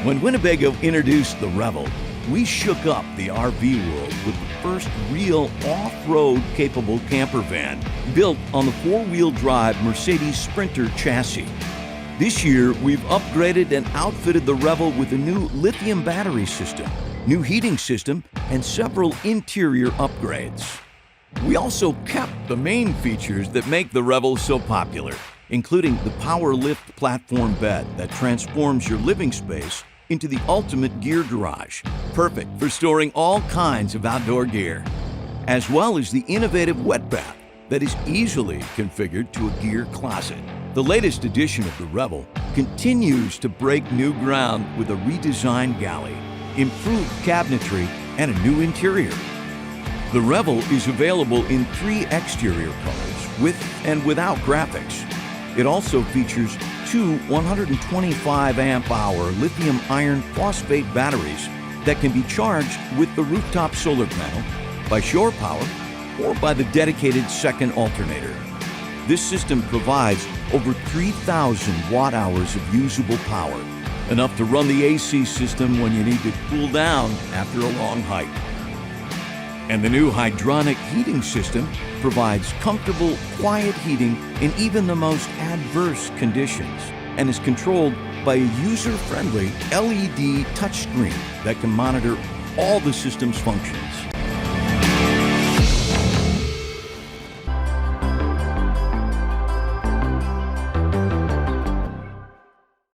When Winnebago introduced the Revel, we shook up the RV world with the first real off-road capable camper van built on the four-wheel drive Mercedes Sprinter chassis. This year, we've upgraded and outfitted the Revel with a new lithium battery system, new heating system, and several interior upgrades. We also kept the main features that make the Revel so popular, including the power lift platform bed that transforms your living space into the ultimate gear garage, perfect for storing all kinds of outdoor gear, as well as the innovative wet bath that is easily configured to a gear closet. The latest edition of the Revel continues to break new ground with a redesigned galley, improved cabinetry, and a new interior. The Revel is available in 3 exterior colors, with and without graphics. It also features 2 125 amp-hour lithium iron phosphate batteries that can be charged with the rooftop solar panel, by shore power, or by the dedicated second alternator. This system provides over 3,000 watt-hours of usable power, enough to run the AC system when you need to cool down after a long hike. And the new hydronic heating system provides comfortable, quiet heating in even the most adverse conditions and is controlled by a user-friendly LED touchscreen that can monitor all the system's functions.